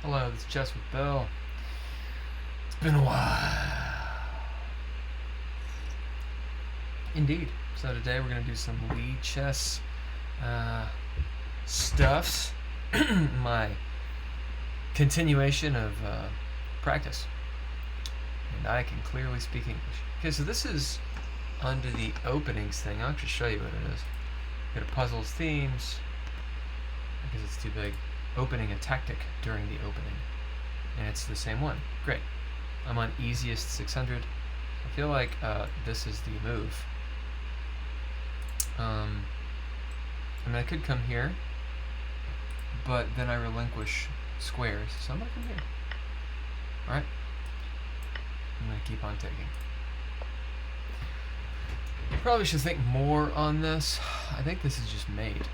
Hello, this is Chess with Bill. It's been a while. Indeed. So today we're going to do some lead chess stuffs. My continuation of practice. And I can clearly speak English. Okay, so this is under the openings thing. I'll actually show you what it is. Go to puzzles, themes, because it's too big. Opening a tactic during the opening. And it's the same one. Great. I'm on easiest 600. I feel like this is the move. I mean, I could come here, but then I relinquish squares. So I'm going to come here. Alright. I'm going to keep on taking. Probably should think more on this. I think this is just made.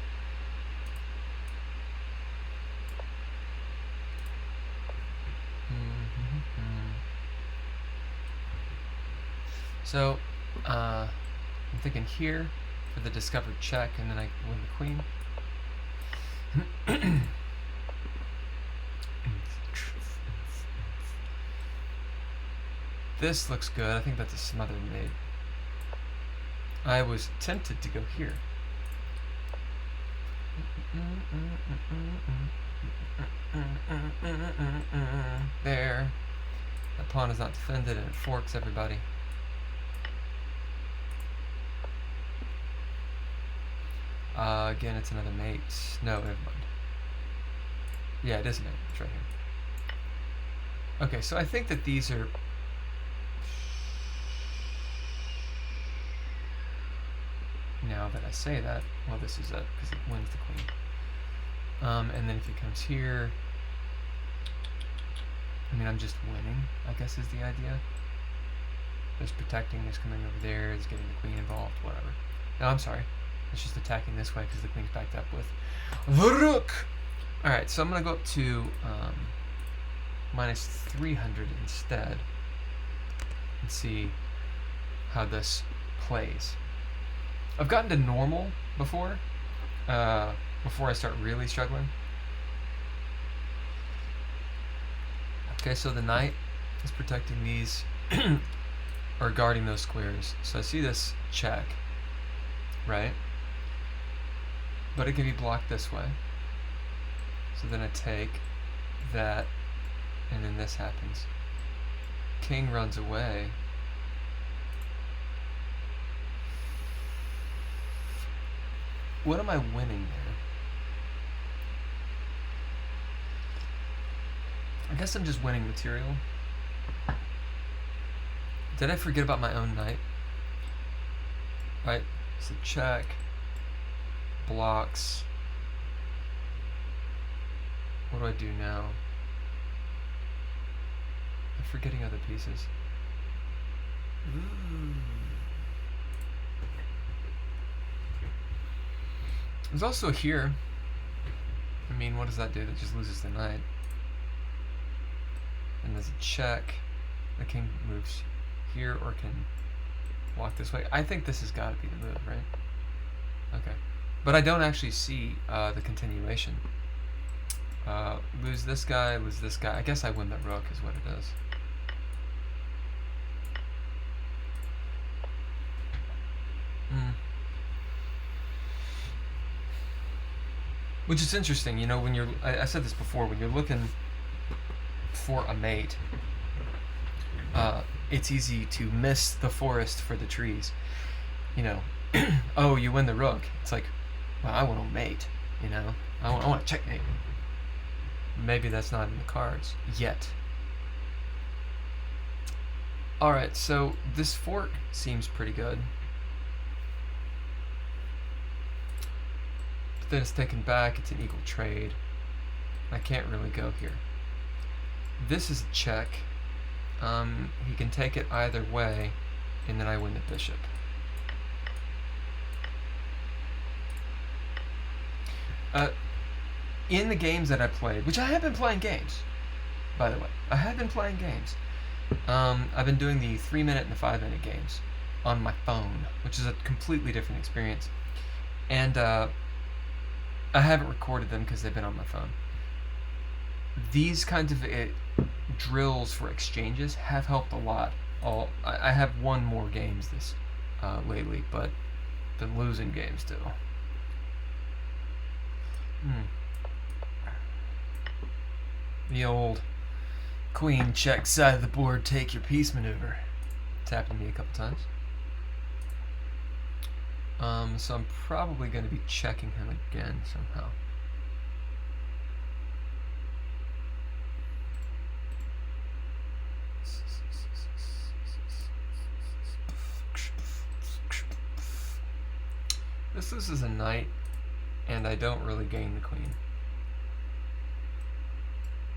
So, I'm thinking here for the discovered check, and then I win the queen. This looks good. I think that's a smothered mate. I was tempted to go here. There. That pawn is not defended, and it forks everybody. Again, it's another mate. No, never mind. Yeah, it is a mate. It's right here. Okay, so I think that these are... Now that I say that, well, this is up because it wins the queen. And then if he comes here, I mean, I'm just winning, I guess is the idea. There's protecting, there's coming over there, there's getting the queen involved, whatever. No, I'm sorry. It's just attacking this way because the queen's backed up with the rook. Alright, so I'm going to go up to minus 300 instead and see how this plays. I've gotten to normal before I start really struggling. Okay, so the knight is protecting these or guarding those squares. So I see this check, right? But it can be blocked this way. So then I take that, and then this happens. King runs away. What am I winning there? I guess I'm just winning material. Did I forget about my own knight? Right, so check. Blocks. What do I do now? I'm forgetting other pieces. There's also here. I mean, what does that do? That just loses the knight. And there's a check. The king moves here or can walk this way. I think this has got to be the move, right? Okay. But I don't actually see the continuation. Lose this guy, lose this guy. I guess I win the rook is what it is. Which is interesting, you know, when you're... I said this before, when you're looking for a mate, it's easy to miss the forest for the trees. You know, oh, you win the rook. It's like, well, I want a mate, you know? I want a checkmate. Maybe that's not in the cards yet. Alright, so this fork seems pretty good. But then it's taken back, it's an equal trade. I can't really go here. This is a check. He can take it either way, and then I win the bishop. In the games that I played, which I have been playing games, by the way. I have been playing games. I've been doing the 3-minute and the 5-minute games on my phone, which is a completely different experience. And I haven't recorded them because they've been on my phone. these kinds of drills for exchanges have helped a lot. I have won more games lately, but been losing games too. The old queen check side of the board, take your piece maneuver. It's happened to me a couple times. So I'm probably going to be checking him again somehow. This is a knight, and I don't really gain the queen.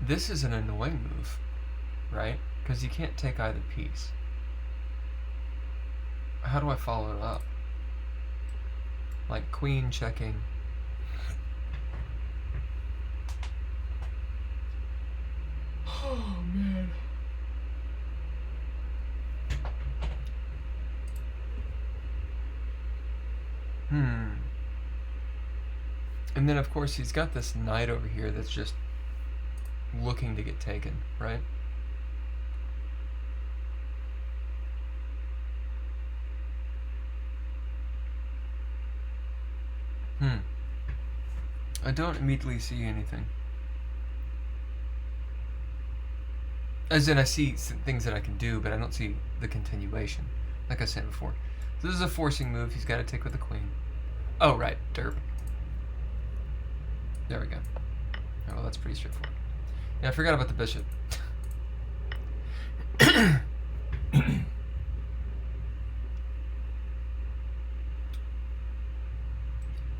This is an annoying move, right? Because you can't take either piece. How do I follow it up? Like queen checking. Oh, man. And then, of course, he's got this knight over here that's just looking to get taken, right? I don't immediately see anything. As in, I see things that I can do, but I don't see the continuation, like I said before. So this is a forcing move. He's got to take with the queen. Oh, right. Derp. There we go. Oh, well, that's pretty straightforward. Yeah, I forgot about the bishop.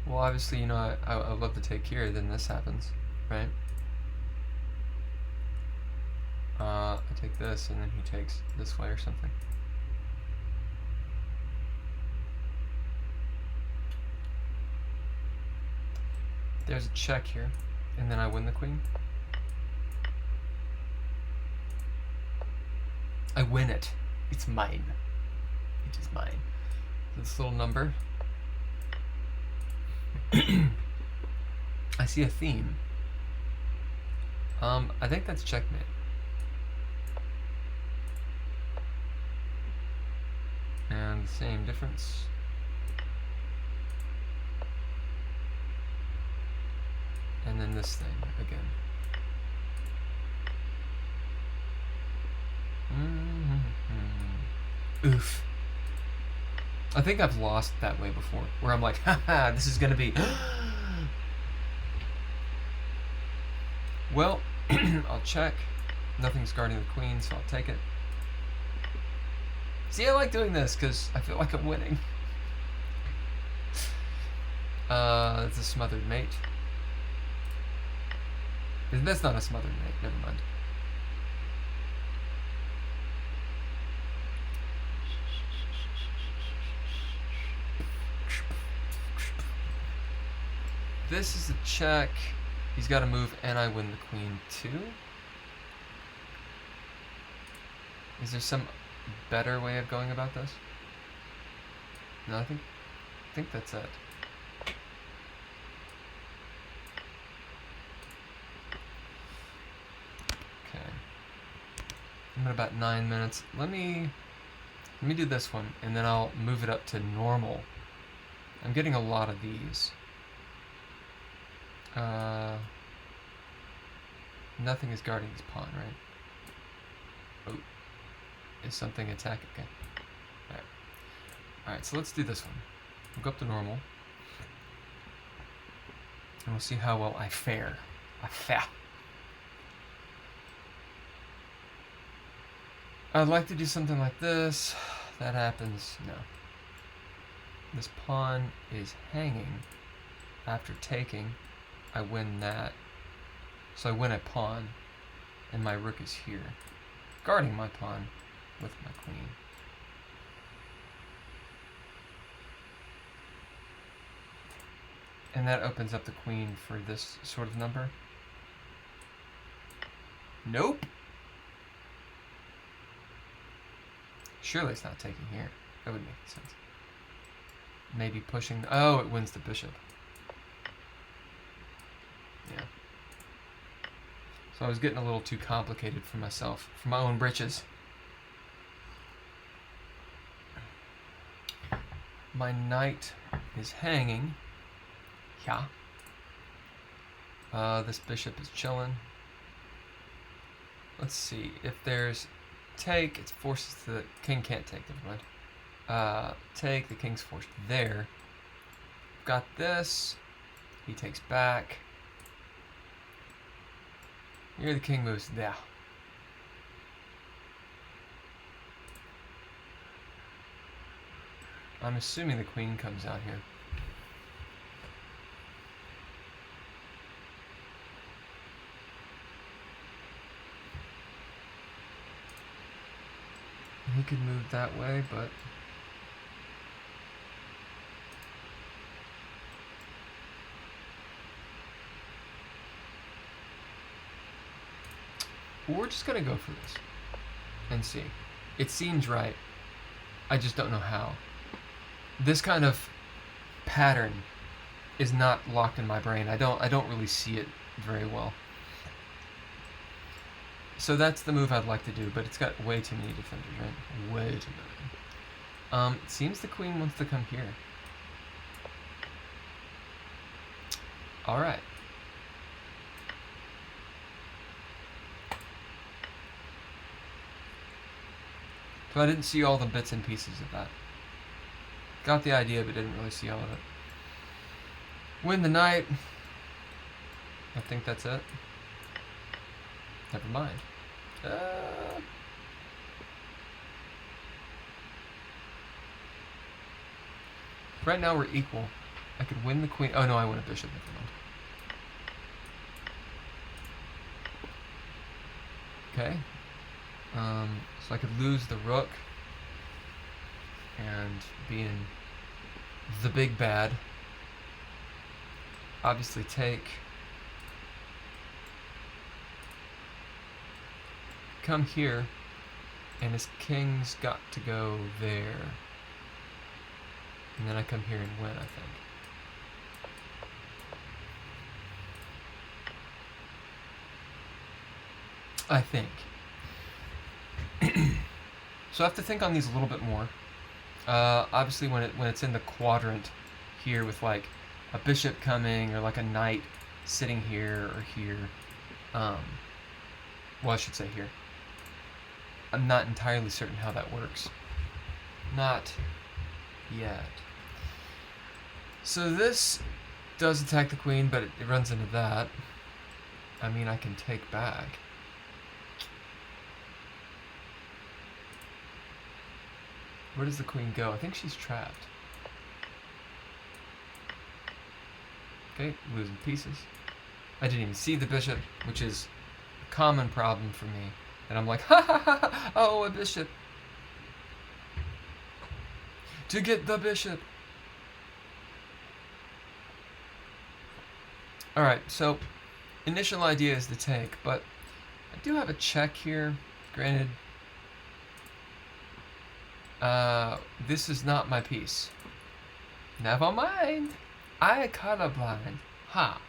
Well, obviously, you know, I would love to take here, then this happens, right? I take this, and then he takes this way or something. There's a check here, and then I win the queen. I win it. It's mine. It is mine. This little number. I see a theme. I think that's checkmate. And the same difference. And then this thing again. Oof. I think I've lost that way before, where I'm like, haha, this is gonna be. Well, I'll check. Nothing's guarding the queen, so I'll take it. See, I like doing this because I feel like I'm winning. It's a smothered mate. That's not a smothered mate, never mind. This is a check. He's got to move, and I win the queen too. Is there some better way of going about this? No, I think that's it. Okay. I'm at about 9 minutes. Let me do this one, and then I'll move it up to normal. I'm getting a lot of these. Nothing is guarding his pawn, right? Oh. Is something attack again? Alright. Alright, so let's do this one. We'll go up to normal. And we'll see how well I fare. I'd like to do something like this. That happens. No. This pawn is hanging. After taking, I win that. So I win a pawn, and my rook is here, guarding my pawn with my queen. And that opens up the queen for this sort of number. Nope. Surely it's not taking here. That would make sense. Maybe pushing. Oh, it wins the bishop. Yeah. So I was getting a little too complicated for myself, for my own britches. My knight is hanging. Yeah. This bishop is chilling. Let's see. If there's take, it forces the king can't take, never mind. Take, the king's forced there. Got this. He takes back. Here the king moves there. I'm assuming the queen comes out here. He could move that way, but we're just gonna go for this and see. It seems right. I just don't know how. This kind of pattern is not locked in my brain. I don't really see it very well. So that's the move I'd like to do, but it's got way too many defenders, right? Way too many. It seems the queen wants to come here. All right. So I didn't see all the bits and pieces of that. Got the idea, but didn't really see all of it. Win the knight. I think that's it. Never mind. Right now we're equal. I could win the queen. Oh no, I win a bishop. Never mind. Okay. So I could lose the rook and be in the big bad. Obviously take. Come here, and his king's got to go there. And then I come here and win, I think. So I have to think on these a little bit more. Obviously when it's in the quadrant here with like a bishop coming or like a knight sitting here or here. Well, I should say here. I'm not entirely certain how that works. Not yet. So this does attack the queen, but it runs into that. I mean, I can take back. Where does the queen go? I think she's trapped. Okay, losing pieces. I didn't even see the bishop, which is a common problem for me. And I'm like, ha ha ha ha, oh, a bishop. To get the bishop. Alright, so initial idea is to take, but I do have a check here. Granted, this is not my piece. Never mind. I colorblind. Ha.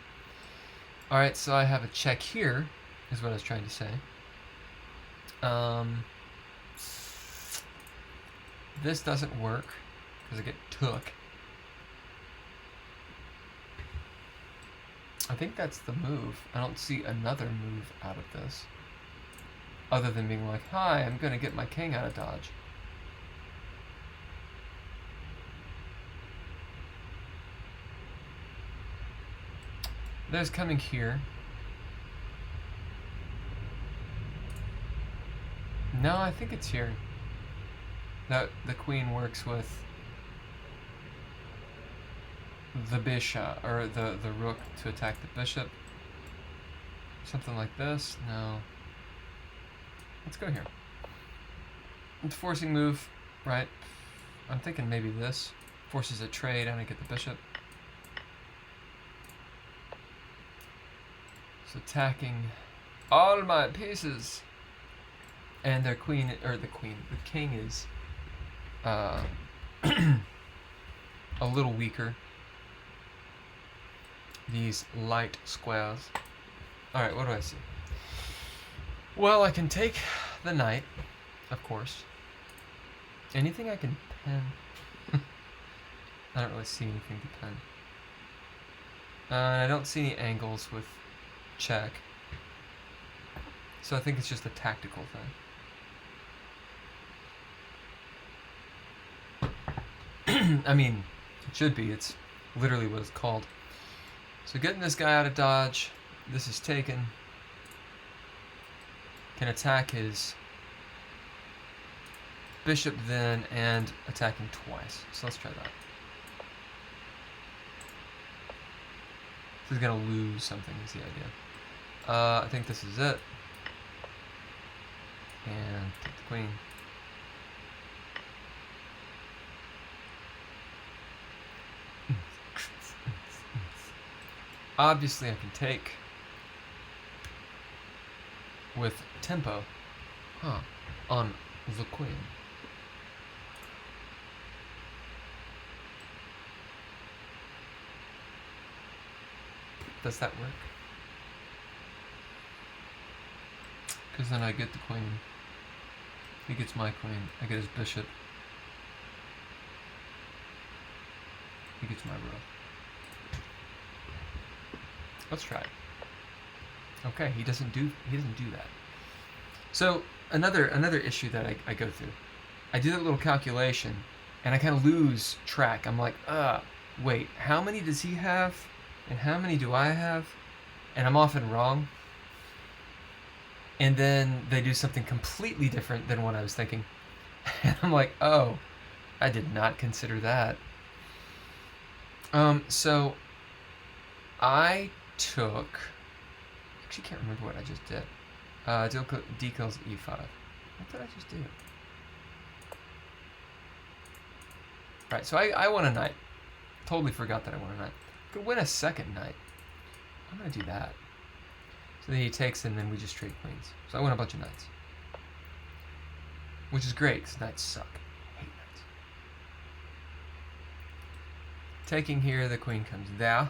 Alright, so I have a check here, is what I was trying to say. This doesn't work because I get took. I think that's the move. I don't see another move out of this other than being like, hi, I'm gonna get my king out of dodge. There's coming here. No, I think it's here. That the queen works with the bishop, or the rook to attack the bishop. Something like this. No. Let's go here. It's forcing move, right? I'm thinking maybe this. Forces a trade and I get the bishop. So attacking all my pieces. And their queen, or the king is a little weaker. These light squares. Alright, what do I see? Well, I can take the knight, of course. Anything I can pen? I don't really see anything to pen. I don't see any angles with check. So I think it's just a tactical thing. I mean, it should be. It's literally what it's called. So getting this guy out of dodge. This is taken. Can attack his bishop then and attacking twice. So let's try that. This is gonna lose something is the idea. I think this is it. And take the queen. Obviously I can take with tempo on the queen. Does that work? Because then I get the queen. He gets my queen. I get his bishop. He gets my rook. Let's try it. Okay, he doesn't do that. So another issue that I go through. I do that little calculation and I kind of lose track. I'm like, wait, how many does he have? And how many do I have? And I'm often wrong. And then they do something completely different than what I was thinking. And I'm like, oh, I did not consider that. So I took, actually can't remember what I just did. D kills E5. What did I just do? Right, so I won a knight. Totally forgot that I won a knight. Could win a second knight. I'm gonna do that. So then he takes and then we just trade queens. So I win a bunch of knights. Which is great, because knights suck. I hate knights. Taking here, the queen comes there.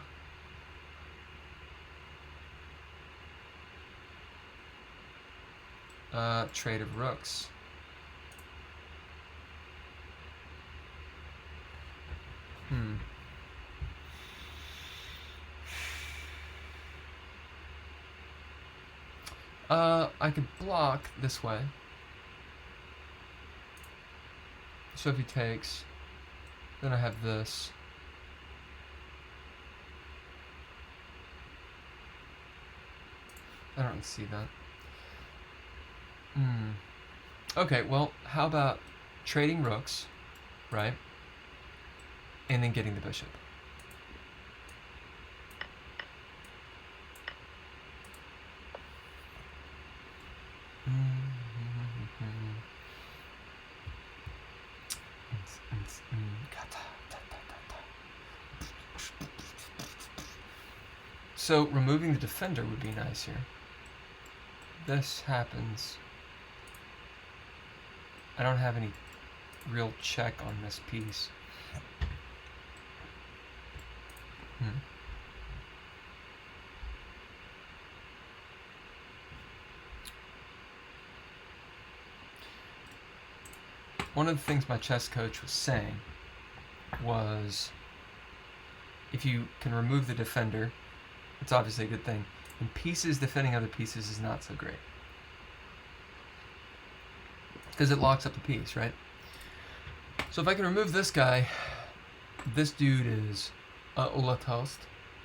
Trade of rooks. I could block this way. So if he takes, then I have this. I don't really see that. Okay, well, how about trading rooks, right? And then getting the bishop. So removing the defender would be nice here. This happens. I don't have any real check on this piece. One of the things my chess coach was saying was if you can remove the defender, it's obviously a good thing. And pieces defending other pieces is not so great. Because it locks up the piece, right? So if I can remove this guy, this dude is Ola toast.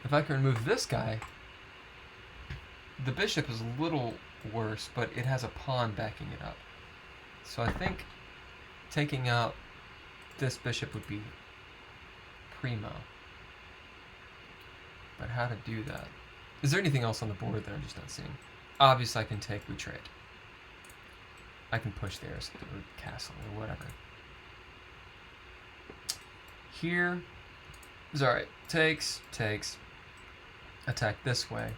If I can remove this guy, the bishop is a little worse, but it has a pawn backing it up. So I think taking out this bishop would be primo. But how to do that? Is there anything else on the board that I'm just not seeing? Obviously I can take, we trade. I can push there, or castle, or whatever. Here is alright. Takes. Attack this way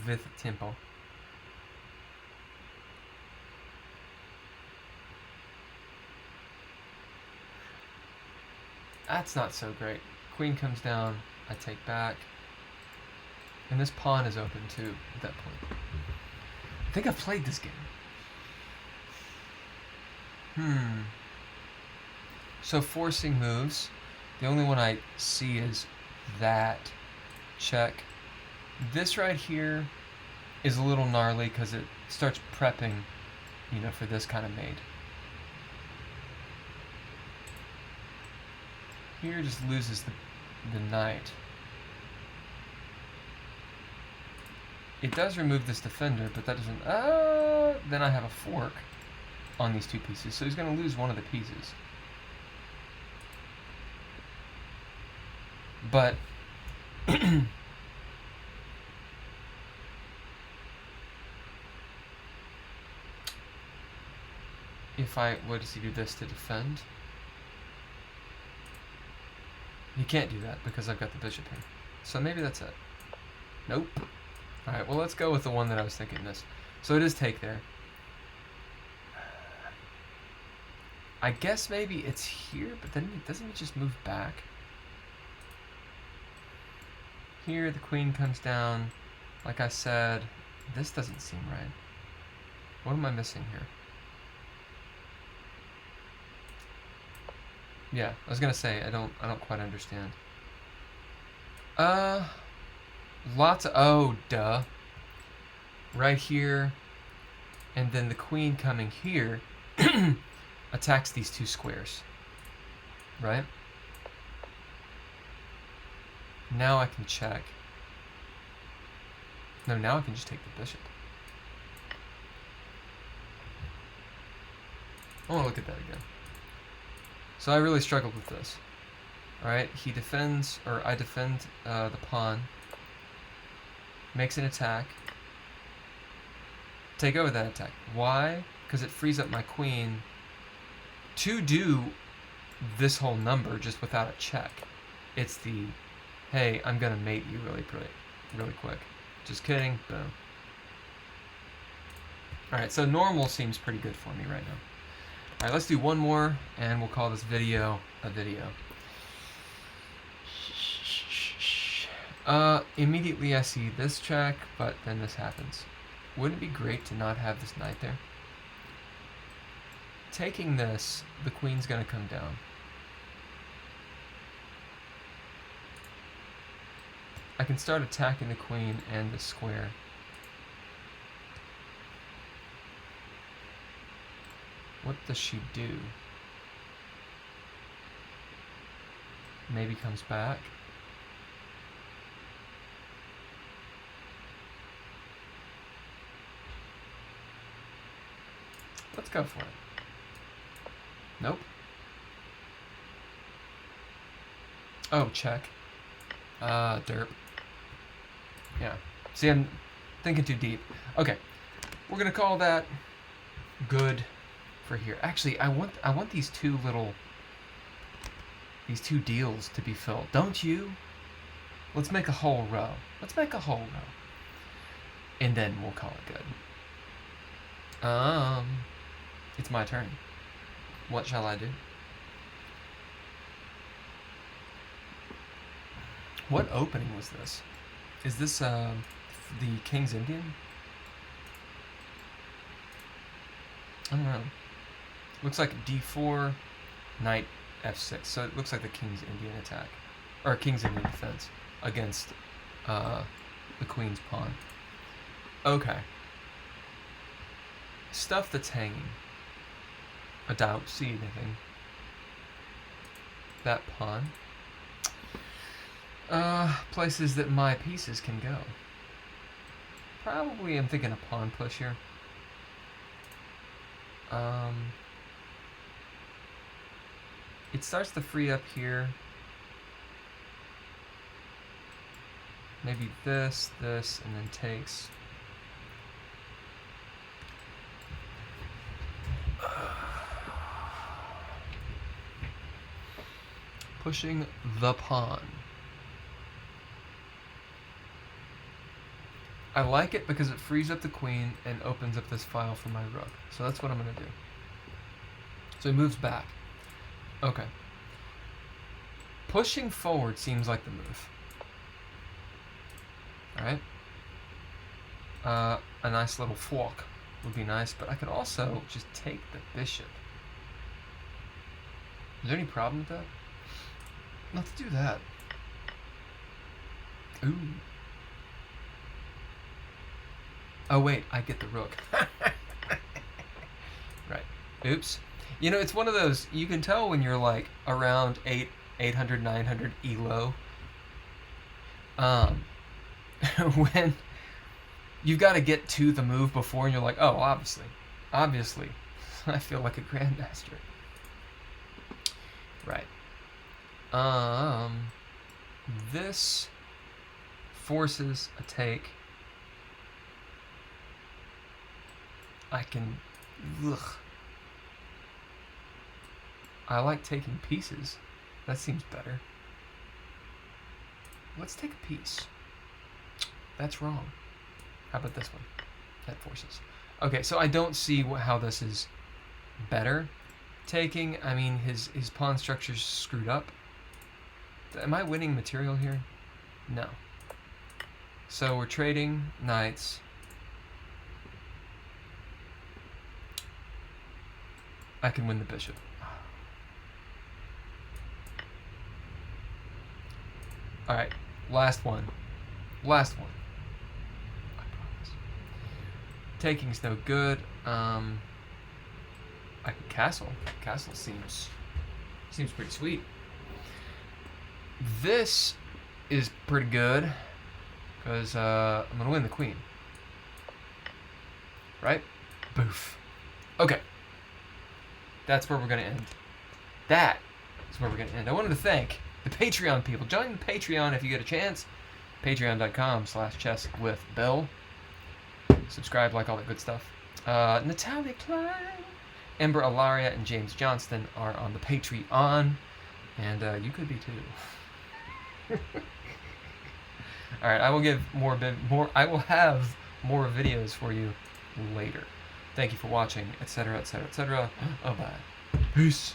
with tempo. That's not so great. Queen comes down, I take back. And this pawn is open too at that point. I think I've played this game. So forcing moves. The only one I see is that. Check. This right here is a little gnarly because it starts prepping, you know, for this kind of mate. Here just loses the knight. It does remove this defender, but that doesn't... then I have a fork on these two pieces, so he's going to lose one of the pieces. But... if I... What does he do this to defend? He can't do that because I've got the bishop here. So maybe that's it. Nope. Alright, well let's go with the one that I was thinking this. So it is take there. I guess maybe it's here, but then doesn't it just move back? Here the queen comes down. Like I said, this doesn't seem right. What am I missing here? Yeah, I was gonna say I don't quite understand. Lots of duh. Right here, and then the queen coming here attacks these two squares. Right? Now I can check. No, now I can just take the bishop. I want to look at that again. So I really struggled with this. Alright, he defends, or I defend the pawn. Makes an attack. Take over that attack. Why? Because it frees up my queen to do this whole number just without a check. It's the, hey, I'm going to mate you really quick. Just kidding. Boom. Alright, so normal seems pretty good for me right now. Alright, let's do one more, and we'll call this video a video. Immediately I see this check, but then this happens. Wouldn't it be great to not have this knight there? Taking this, the queen's gonna come down. I can start attacking the queen and the square. What does she do? Maybe comes back. Let's go for it. Nope. Oh, check. Derp. Yeah. See, I'm thinking too deep. Okay. We're gonna call that good for here. Actually, I want these two deals to be filled. Don't you? Let's make a whole row. Let's make a whole row. And then we'll call it good. It's my turn. What shall I do? What opening was this? Is this the King's Indian? I don't know. Looks like d4, knight f6. So it looks like the King's Indian attack. Or King's Indian defense against the Queen's pawn. Okay. Stuff that's hanging. I don't see anything. That pawn. Places that my pieces can go. Probably I'm thinking a pawn push here. It starts to free up here. Maybe this, and then takes. Pushing the pawn. I like it because it frees up the queen and opens up this file for my rook. So that's what I'm going to do. So he moves back. Okay. Pushing forward seems like the move. Alright. A nice little fork would be nice, but I could also just take the bishop Is there any problem with that? Let's do that. Ooh. Oh wait, I get the rook. Right. Oops. You know, it's one of those, you can tell when you're like around 800, 900 elo. When you've got to get to the move before and you're like, oh, obviously, I feel like a grandmaster. Right. This forces a take. I can, I like taking pieces. That seems better. Let's take a piece. That's wrong. How about this one? That forces. Okay, so I don't see how this is better. Taking, I mean, his pawn structure's screwed up. Am I winning material here? No. So we're trading knights. I can win the bishop. Alright, last one. Last one. I promise. Taking's no good. I can castle. Castle seems pretty sweet. This is pretty good because I'm gonna win the queen. Right? Boof. Okay. That's where we're gonna end. That is where we're gonna end. I wanted to thank the Patreon people. Join the Patreon if you get a chance. Patreon.com/chesswithbill. Subscribe, like all that good stuff. Natalia Cline, Ember Ellaria, and James Johnston are on the Patreon, and you could be too. All right, I will give more. I will have more videos for you later. Thank you for watching, etc., etc., etc. Bye. Peace.